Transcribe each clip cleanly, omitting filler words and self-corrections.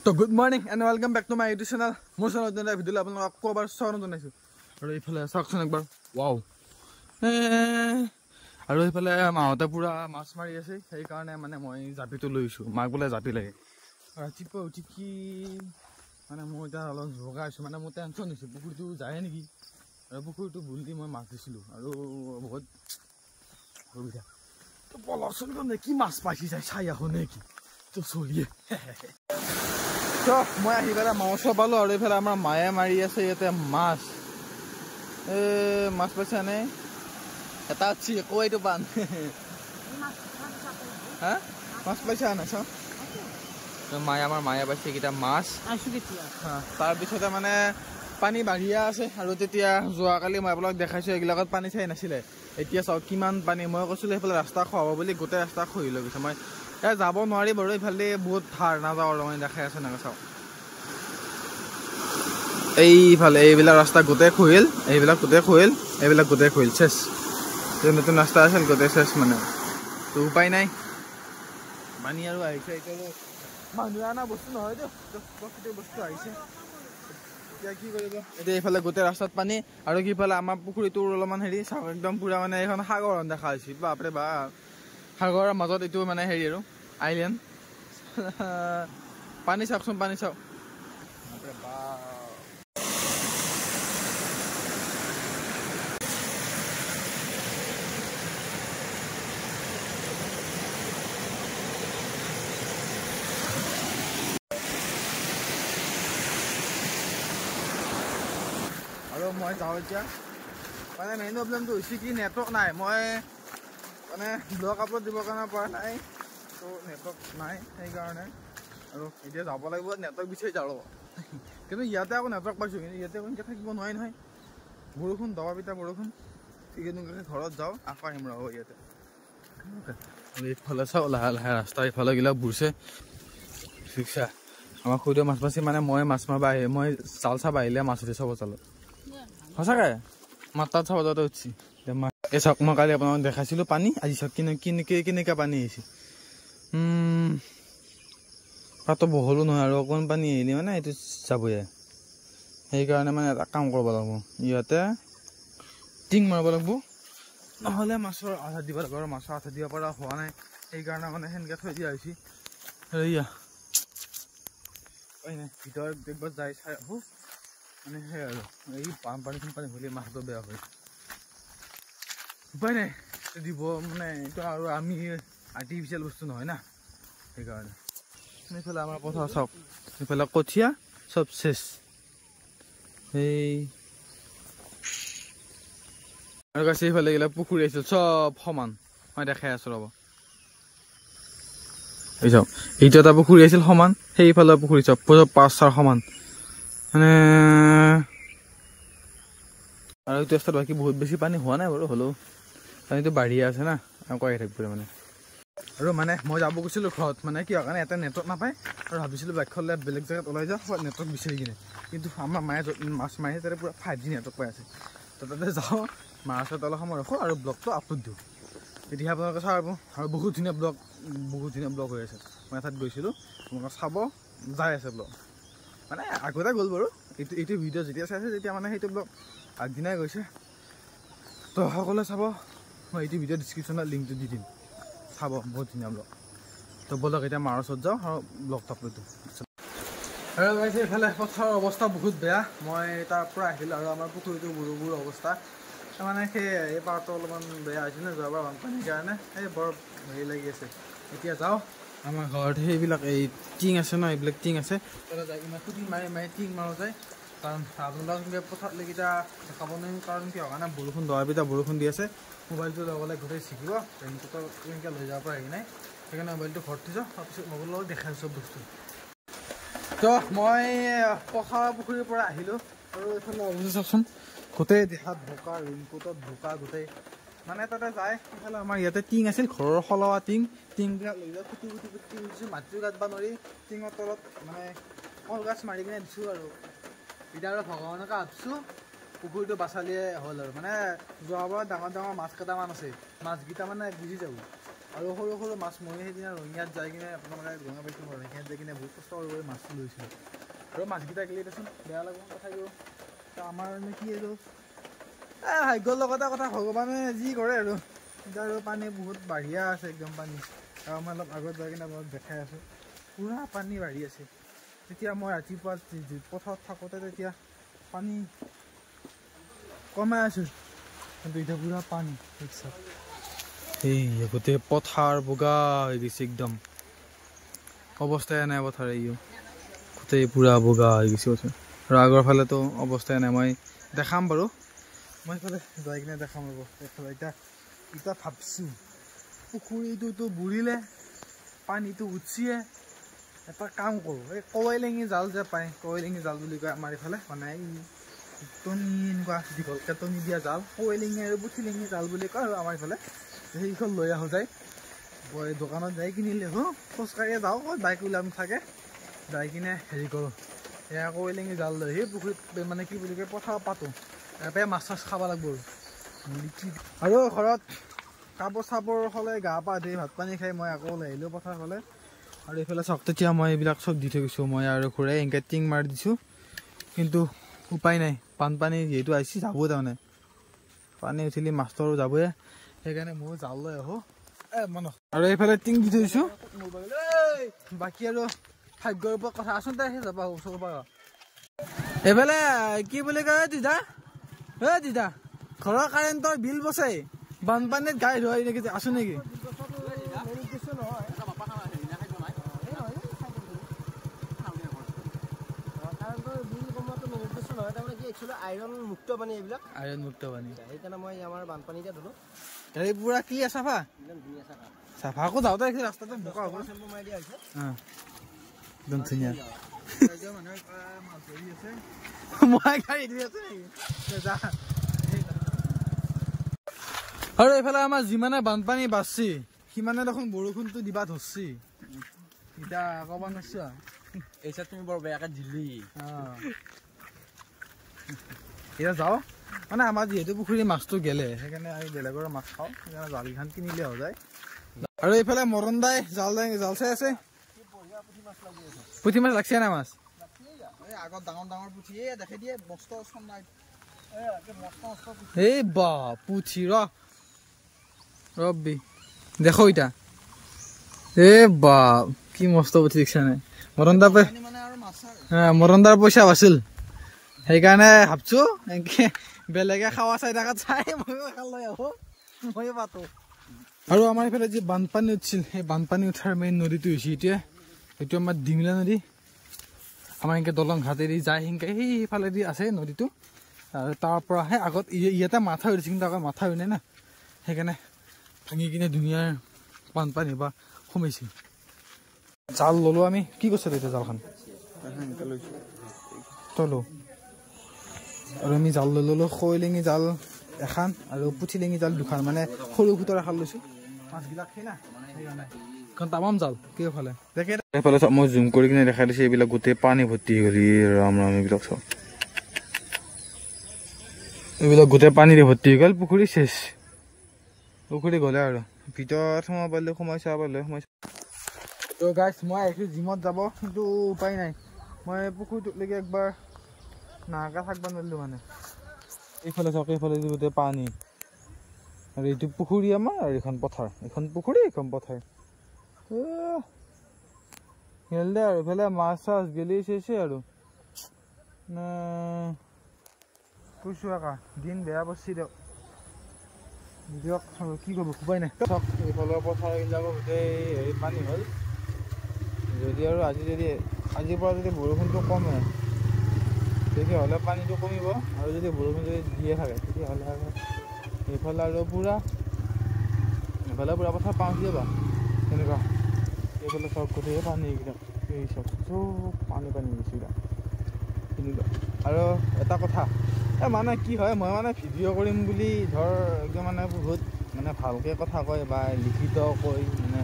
তো good morning and welcome back to my YouTube channel. মোৰ চেনেলত ভিডিঅ'লৈ আপোনালোকক আকৌ এবাৰ স্বাগতম জনাইছোঁ। আৰু এইফালে চাওকচোন একবাৰ, ৱাও। আৰু এইফালে মাহঁতে পূৰা মাছ মাৰি আছে, সেইকাৰণে মানে মই জাপিটো লৈছোঁ। মাক বোলে জাপি লাগে। ৰাতিপুৱা উঠি কি মানে মই এতিয়া অলপ জগাইছোঁ, মানে মোৰ টেনশ্যন হৈছে পুখুৰীটো যায় নেকি। আৰু পুখুৰীটো বুল দি মই মাছ দিছিলোঁ আৰু বহুত সুবিধা। তো পলচোন কি মাছ পাইছি যায় চাই আহোঁ নে কি তো চলিয়ে। তো মই আহি পেলাই মাছ পালোঁ আৰু এইফালে আমাৰ মায়ে মাৰি আছে ইয়াতে মাছ। মাছ পাইছা নে? এটা উঠছি আকৌ এইটো পাণ। হা মাছ পাইছা নাই চাওঁ? আমাৰ মায়ে পাইছে এইকেইটা মাছ। তাৰপিছতে মানে পানী বাঢ়িয়া আছে আৰু তেতিয়া যোৱাকালি মই আপোনালোকক দেখাইছোঁ এইবিলাকত পানী চাই নাছিলে। এতিয়া চাওক কিমান পানী। মই কৈছিলোঁ সেইফালে ৰাস্তা খোৱাব বুলি, গোটেই ৰাস্তা খহি লৈ গৈছে। মই যাব নোৱাৰি বাৰু, এইফালে বহুত ধাৰ নাযাওঁ আৰু মই দেখাই আছোঁ এনেকৈ চাওক। এইফালে এইবিলাক ৰাস্তা গোটেই খহিল, এইবিলাক গোটেই খহিল, এইবিলাক গোটেই খহিল, চেছ। নতুন ৰাস্তা আছিল গোটেই চেছ মানে। তো উপায় নাই, পানী আৰু আহিছে। এতিয়া মানুহে অনা বস্তু নহয় দিয়ক, প্ৰকৃতিৰ বস্তু আহিছে। এতিয়া কি কৰিব, এতিয়া এইফালে গোটেই ৰাস্তাত পানী আৰু কিফালে আমাৰ পুখুৰীটোৰ অলপমান হেৰি চাওক, একদম পূৰা মানে এইখন সাগৰ দেখা হৈছে। বাপৰে বাপ, সাগৰৰ মাজত এইটো মানে হেৰি আৰু আইলেণ্ড। পানী চাওকচোন, পানী চাওক বাপৰে বাপ। আৰু মই যাওঁ এতিয়া, মানে মেইন প্ৰব্লেমটো হৈছে কি নেটৱৰ্ক নাই। মই মানে ব্লগ আপলোড দিবৰ কাৰণে পৰা নাই, তো নেটৱৰ্ক নাই সেইকাৰণে। আৰু এতিয়া যাব লাগিব নেটৱৰ্ক বিচাৰি যাওঁ ৰ'ব। কিন্তু ইয়াতে আকৌ নেটৱৰ্ক পাইছোঁ, কিন্তু ইয়াতে এনেকৈ থাকিব নোৱাৰি নহয়। বৰষুণ দবা পিটা বৰষুণ, ঠিক এনেকুৱাকৈ ঘৰত যাওঁ আকৌ আহিম ৰ'ব ইয়াতে। এইফালে চাওঁ লাহে লাহে ৰাস্তা এইফালে গিলাক বুৰছে ঠিকছা। আমাৰ খুৰীদেউ মাছ মাছি, মানে মই মাছ মাৰিব আহি মই জাল চাব আহিলে মাছ উঠি চাব জালত সঁচাকৈ মাৰ তাত চাব যাওঁতে উঠছি। এই চাওক, মই কালি আপোনালোকক দেখাইছিলোঁ পানী, আজি চাওক কেনেকৈ পানী আহিছে। তাতো বহলো নহয় আৰু অকণমান পানী আহিলে মানে এইটো যাবই। সেইকাৰণে মানে এটা কাম কৰিব লাগিব, ইয়াতে টিং মাৰিব লাগিব, নহ'লে মাছৰ আধা দিব লাগিব। আৰু মাছৰ আধা দিব পৰা হোৱা নাই, সেইকাৰণে মানে সেনেকৈ থৈ দিয়া হৈছে। এয়া নাই ভিতৰত একবাৰ যাই চাই আহোঁ, মানে সেই আৰু এই পানী হ'লে মাছটো বেয়া হয়। উপায় নাই দিব, মানে এইটো আৰু আমি আৰ্টিফিচিয়েল বস্তু নহয় না, সেইকাৰণে। এইফালে আমাৰ পথাৰ চাওক, এইফালে কঠীয়া চব চেছ। সেই আৰু কাছে এইফালে এইবিলাক পুখুৰী আছিল চব সমান, মই দেখাই আছোঁ ৰ'ব। এই চাওক, এইটো এটা পুখুৰী আছিল সমান, সেইফালে পুখুৰী চব 5-4 সমান মানে। আৰু এইটো ৰাস্তাত বাকী বহুত বেছি পানী হোৱা নাই বাৰু, হ'লেও পানীটো বাঢ়িয়ে আছে না, আকৌ আহি থাকিব মানে। আৰু মানে মই যাব গৈছিলোঁ ঘৰত, মানে কিয় কাৰণে এটা নেটৱৰ্ক নাপায়, আৰু ভাবিছিলোঁ বাইকখনলৈ বেলেগ জেগাত ওলাই যাওঁ নেটৱৰ্ক বিচাৰি কিনে। কিন্তু আমাৰ মায়ে মাছ মাৰি তাতে পূৰা 5G নেটৱৰ্ক পাই আছে। তো তাতে যাওঁ, মাৰ ওচৰত অলপ সময় ৰখোঁ আৰু ব্লগটো আপলোড দিওঁ, তেতিয়া আপোনালোকে চাব। আৰু বহুত ধুনীয়া ব্লগ হৈ আছে। মই এঠাইত গৈছিলোঁ, আপোনালোকে চাব, যাই আছে ব্লগ, মানে আগতে গ'ল বাৰু। এইটো ভিডিঅ' যেতিয়া চাইছে তেতিয়া মানে সেইটো ব্লগ আগদিনাই গৈছে। তো সকলোৱে চাব, মই এইটো ভিডিঅ' ডিছক্ৰিপশ্যনত লিংকটো দি দিম, চাব, বহুত ধুনীয়া ব্লগ। তো ব'লক এতিয়া মাৰ ওচৰত যাওঁ আৰু ব্লগটো আপলোড দিওঁ। আৰু গাইছে এইফালে পথাৰৰ অৱস্থা বহুত বেয়া। মই তাৰ পৰা আহিলোঁ আৰু আমাৰ পুখুৰীটো গৰুবোৰ অৱস্থা মানে সেই এই পাৰটো অলপমান বেয়া হৈছিলে যোৱাবাৰ বানপানীৰ কাৰণে, এই বৰ হেৰি লাগি আছে। এতিয়া যাওঁ আমাৰ ঘৰত, সেইবিলাক এই টিং আছে ন, এইবিলাক টিং আছে, তাতে যাই কিনে খুটি মাৰি টিং মাৰোঁ যায়। কাৰণ আপোনালোকে পথাৰত এইকেইটা দেখাব নোৱাৰিম, কাৰণ কিয় কাৰণে বৰষুণ দবা পিটা বৰষুণ দি আছে। মোবাইলটো লগালে গোটেই চিকিব, ৰেইনকোটৰ এনেকৈ লৈ যাব পৰা হেৰি নাই, সেইকাৰণে মোবাইলটো ঘৰত থৈ যাওঁ। তাৰপিছত মোবাইলৰ লগত দেখাই চব বস্তু। তো মই পথাৰ পুখুৰীৰ পৰা আহিলোঁ আৰু এইফালে অৱস্থা চাওকচোন, গোটেই দেখাত বোকা, ৰেইনকোটত বোকা গোটেই। মানে তাতে যায় সেইফালে আমাৰ ইয়াতে টিং আছিল, ঘৰৰ সলোৱা টিংবিলাক লৈ যায় ফুটি দিছোঁ, মাটিও কাটব নোৱাৰি। টিঙৰ তলত মানে কলগাছ মাৰি কিনে দিছোঁ। আৰু এতিয়া আৰু ভগৱানকে ভাবিছোঁ পুখুৰীটো বাচালিয়ে হ'ল আৰু। মানে যোৱাবাৰ ডাঙৰ মাছ কেইটামান আছে, মাছকেইটা মানে গুচি যাব। আৰু সৰু সৰু মাছ মই সেইদিনা ৰঙিয়াত যাই কিনে আপোনালোকে গঙা পাইছোঁ ৰঙিয়াত যাই কিনে বহুত কষ্ট কৰি মাছটো লৈছিলোঁ আৰু মাছকেইটা গেলি দেচোন বেয়া লাগিব তথাপিও আমাৰ কি আৰু ভাগ্যৰ লগতে কথা ভগৱানে যি কৰে আৰু এতিয়া আৰু পানী বহুত বাঢ়িয়া আছে একদম পানী আৰু মই অলপ আগত যাই কিনে অলপ দেখাই আছোঁ পুৰা পানী বাঢ়ি আছে তেতিয়া মই ৰাতিপুৱা পথাৰত থাকোঁতে তেতিয়া পানী কমাই আছোঁ কিন্তু এতিয়া পুৰা পানী এই গোটেই পথাৰ বগা হৈ গৈছে একদম অৱস্থাই নাই পথাৰ এইও গোটেই পুৰা বগা হৈ গৈছে আৰু আগৰ ফালেতো অৱস্থাই নাই মই দেখাম বাৰু মই এইফালে যাই কিনে দেখাম ৰ'ব এইফালে এতিয়া ভাবছোঁ পুখুৰীটোতো বুৰিলে পানীটো উঠিয়ে এটা কাম কৰোঁ এই কৱৈলেঙি জাল যে পায় কৱৈলেঙি জাল বুলি কয় আমাৰ এইফালে মানে এই টনি এনেকুৱা দীঘলকৈ টনি দিয়া জাল কৱৈলেঙি আৰু পুঠিলেঙি জাল বুলি কয় আৰু আমাৰ এইফালে সেইখন লৈ আহোঁ যায় দোকানত যাই কিনিলে খোজকাঢ়িয়ে যাওঁ বাইক ওলাম থাকে যাই কিনে হেৰি কৰোঁ এয়া কৱৈলেঙি জাল লৈ সেই পুখুৰীত মানে কি বুলি কয় পথাৰত পাতোঁ ইয়াৰ মাছ চাছ খাব লাগিব আৰু ঘৰত কাপোৰ চাপোৰ হ'লে গা পা ধুই ভাত পানী খাই মই আকৌ ওলাই আহিলোঁ পথাৰ হ'লে আৰু এইফালে চাওক তেতিয়া মই এইবিলাক চব দি থৈ গৈছোঁ মই আৰু ঘূৰাই এনেকৈ টিং মাৰি দিছোঁ কিন্তু উপায় নাই বানপানী যিহেতু আহিছে যাব তাৰমানে পানী উঠিলে মাছটো যাবই সেইকাৰণে ময়ো জাল লৈ আহোঁ আৰু এইফালে টিং দি থৈছোঁ বাকী আৰু ভাগ্যৰ ওপৰত কথা আচোন তাই যাবা ওচৰৰ পৰা এইফালে কি বুলি কয় দিদা দিদা ঘৰৰ কাৰেণ্টৰ বিল বছে বানপানীত গাই ধোৱাই নেকি আছো নেকি আইৰণ মুক্ত পানী এইবিলাক আইৰণ মুক্ত পানী সেইকাৰণে মই আমাৰ বানপানীতে ধৰো এই পুৰা ক্লিয়াৰ চাফা চাফা আকৌ যাওঁতে ৰাস্তাটো বোকা হ'ব চেম্পু মাৰি দিয়া হৈছে একদম ধুনীয়া মই গাড়ী ধুই আছো নেকি আৰু এইফালে আমাৰ যিমানে বানপানী বাঢ়ছি সিমানে দেখোন বৰষুণটো দিবা ধৰছি এতিয়া ক'ব নোৱাৰিছো এইচা তুমি বৰ বেয়াকে দিলি এতিয়া যাওঁ মানে আমাৰ যিহেতু পুখুৰী মাছটো গেলে সেইকাৰণে আমি বেলেগৰ মাছ খাওঁ সেইকাৰণে জালকেইখন কিনিলে হৈ যায় আৰু এইফালে মৰণ দাই জাল চাই আছে পুঠি মাছ লাগছে না মাছ আগত ডাঙৰ ডাঙৰ পুঠি দেখে দিয়ে মস্ত এই বা পুঠি ৰবি দেখো এতিয়া এ বা কি মস্ত পুঠি দেখিছা নাই মৰণদাৰ পইচা আছিল সেইকাৰণে ভাবছো এনেকে বেলেগে খাৱা চাই থাকাত চাই ময়ো খাল লৈ আহো ময়ো পাতো আৰু আমাৰ এইফালে যি বানপানী উঠিছিল সেই বানপানী উঠাৰ মেইন নদীটো হৈছে এতিয়া এইটো আমাৰ ডিমলা নদী আমাৰ এনেকৈ দলং ঘাটেদি যায় সেনেকৈ সেইফালেদি আছে নদীটো আৰু তাৰ পৰাহে আগত ইয়াতে মাথা উঠিছে কিন্তু আগত মাথা উৰি নাই না সেইকাৰণে ভাঙি কিনে ধুনীয়াৰ বানপানী বা সোমাইছে জাল ল'লো আমি কি কৈছে এতিয়া জালখন তলো আৰু আমি জাল লৈ ল'লোঁ কৱৈলেঙি জাল এখন আৰু পুঠিলেঙি জাল দুখন মানে সৰু খুটৰ এখন লৈছোঁ মাছবিলাক সেই না সেইকাৰণে কাৰণ তামাম জাল কেইফালে দেখে এইফালে চাওক মই জুম কৰি কিনে দেখাই দিছোঁ এইবিলাক গোটেই পানী ভৰ্তি হৈ গ'ল ৰাম ৰাম এইবিলাক চাওক এইবিলাক গোটেই পানীৰে ভৰ্তি হৈ গ'ল পুখুৰী চেচ পুখুৰী গ'লে আৰু ভিতৰত সোমাব পাৰিলে সোমাইছে তো গাইছ মই আহিছোঁ জিমত যাব কিন্তু উপায় নাই মই পুখুৰীটোলৈকে একবাৰ নাহাকা থাকিব নোৱাৰিলোঁ মানে এইফালে চাওক এইফালে গোটেই পানী আৰু এইটো পুখুৰী আমাৰ আৰু এইখন পথাৰ এইখন পুখুৰী এইখন পথাৰ খেল দে আৰু এইফালে মাছ চাছ গেলি চেছে আৰু কৈছোঁ আকা দিন বেয়া পৰছি দিয়ক আৰু কি কৰিব উপায় নাই চাওক এইফালৰ পথাৰবিলাকৰ গোটেই হেৰি পানী হ'ল যদি আৰু আজিৰ পৰা যদি বৰষুণটো কমে তেতিয়াহ'লে পানীটো কমিব আৰু যদি বৰষুণ যদি দিয়ে থাকে তেতিয়াহ'লে আৰু এইফালে আৰু পূৰা পথাৰ পাওঁ যাবা তেনেকুৱা এইফালে চব গোটেই পানী এইবিলাক এই চব পানী গৈছে তেনেকুৱা আৰু এটা কথা মানে কি হয় মই মানে ভিডিঅ' কৰিম বুলি ধৰ একদম মানে বহুত মানে ভালকৈ কথা কয় বা লিখিত কৈ মানে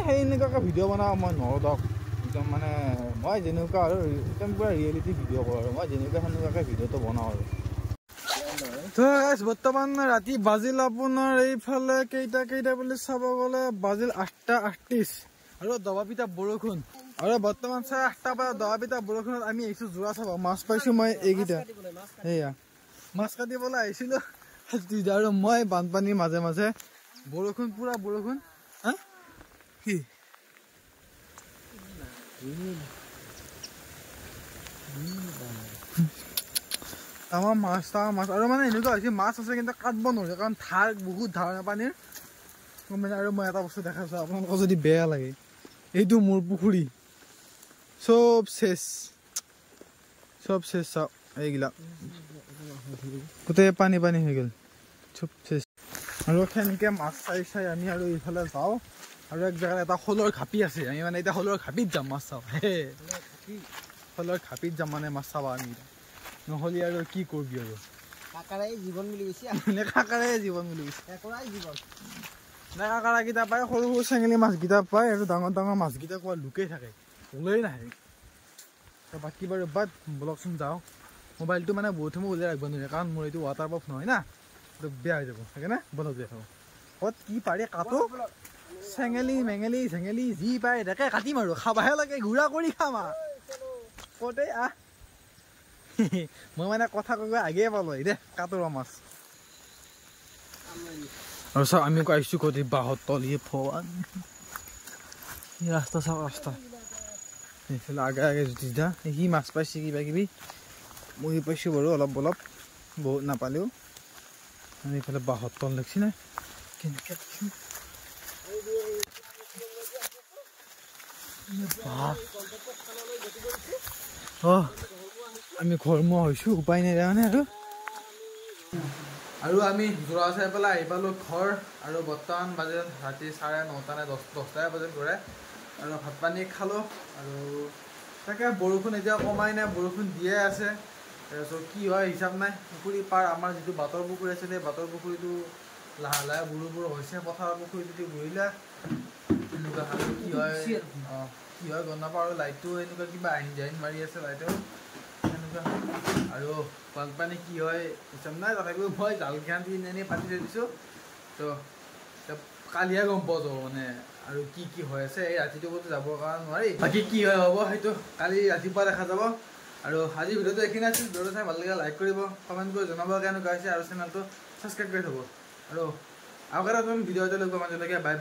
সেই এনেকুৱাকৈ ভিডিঅ' বনাওঁ মই নোৱাৰোঁ একদম মানে মই যেনেকুৱা আৰু একদম পূৰা ৰিয়েলিটি ভিডিঅ' কৰোঁ আৰু মই যেনেকুৱা সেনেকুৱাকৈ ভিডিঅ'টো বনাওঁ আৰু তো গাইছ বৰ্তমান ৰাতি বাজিল আপোনাৰ এইফালে কেইটা বুলি চাব গ'লে বাজিল 8:38 আৰু দবাপিটা বৰষুণ আৰু বৰ্তমান 8:30 পৰা দবাপিটা বৰষুণত আমি আহিছো যোৰা চাব মাছ পাইছো মই এইকেইটা এয়া মাছ কাটিবলৈ আহিছিলো আৰু মই বানপানীৰ মাজে মাজে বৰষুণ পুৰা বৰষুণ হা কি আমাৰ মাছ আৰু মানে এনেকুৱা হৈছে মাছ আছে কিন্তু কাটব নোৱাৰে কাৰণ ধাৰ বহুত ধাৰ পানীৰ মানে আৰু মই এটা বস্তু দেখাইছো আপোনালোকৰ যদি বেয়া লাগে এইটো মোৰ পুখুৰী চব চেচ চাওক এইগিলা গোটেই পানী হৈ গ'ল চব চেচ আৰু সেনেকে মাছ চাই আমি আৰু এইফালে যাওঁ আৰু এক জেগাত এটা শোলৰ ঘাপি আছে আমি মানে এতিয়া শোলৰ ঘাপিত যাম মাছ চাওঁ শোলৰ ঘাপিত যাম মানে মাছ চাবা আমি নহ'লে আৰু কি কৰবি আৰু কাকাৰাই জীৱন বুলি কৈছে কাকাৰাই জীৱন বুলি কৈছে কাকাৰাই জীৱন কাকাৰাকেইটা পায় সৰু সৰু চেঙেলী মাছকেইটা পায় আৰু ডাঙৰ ডাঙৰ মাছকেইটা ক'ৰবাত লুকাই থাকে ওলাই নাহে বাকী বাৰু বাদ বলকচোন যাওঁ মোবাইলটো মানে বহুত সময় উলিয়াই ৰাখিব নোৱাৰে কাৰণ মোৰ এইটো ৱাটাৰ প্ৰুফ নহয় না এইটো বেয়া হৈ যাব সেইকাৰণে বলক যাই থাকোঁ ক'ত কি পাৰে কাটো চেঙেলী চেঙেলী যি পায় তাকে কাটিম আৰু খাবাহে লাগে ঘূৰা কৰি খাম ক'তে মই মানে কথা কৈ আগেয়ে পালোঁ দে কাটোৰ মাছ আৰু চাওক আমি আহিছোঁ ক'ত বাঁহৰ তল ভগৱান ৰাস্তা চাওক ৰাস্তা এইফালে আগে জ্যোতিষদা সি মাছ পাইছে কিবা কিবি মই পাইছোঁ বাৰু অলপ বহুত নাপালেও আমি এইফালে বাঁহৰ তল দেখছি নাই কেনেকৈ আমি ঘৰমুৱা হৈছোঁ উপায় নাই তাৰমানে আৰু আমি যোৰা চাই পেলাই আহি পালোঁ ঘৰ আৰু বৰ্তমান বাজে ৰাতি 9:30 নে 10টাই বজাত ঘৰে আৰু ভাত পানী খালোঁ আৰু তাকে বৰষুণ এতিয়া কমাই নাই বৰষুণ দিয়ে আছে তাৰপিছত কি হয় হিচাপ নাই পুখুৰী পাৰ আমাৰ যিটো বাটৰ পুখুৰী আছিলে বাটৰ পুখুৰীটো লাহে লাহে বুঢ়ো হৈছে পথাৰৰ পুখুৰীটো বহিলে এনেকুৱা কি হয় গম নাপাওঁ আৰু লাইটটো এনেকুৱা কিবা আইন মাৰি আছে লাইটৰ এনেকুৱা আৰু বানপানী কি হয় হিচাপ নাই তথাপিও মই জালখন দি এনেই পাতি থৈ দিছোঁ তো কালিহে গম পোৱা যাব মানে আৰু কি হৈ আছে এই ৰাতিটো ক'তো যাবৰ কাৰণে নোৱাৰি বাকী কি হয় হ'ব সেইটো কালি ৰাতিপুৱা দেখা যাব আৰু আজি ভিডিঅ'টো এইখিনি আছিল ভিডিঅ'টো চাই ভাল লাগিলে লাইক কৰিব কমেণ্ট কৰি জনাব কেনেকুৱা হৈছে আৰু চেনেলটো ছাবস্ক্ৰাইব কৰি থ'ব আৰু আৰু এটা ভিডিঅ' এটা লগ পাম আজিলৈকে বাই বাই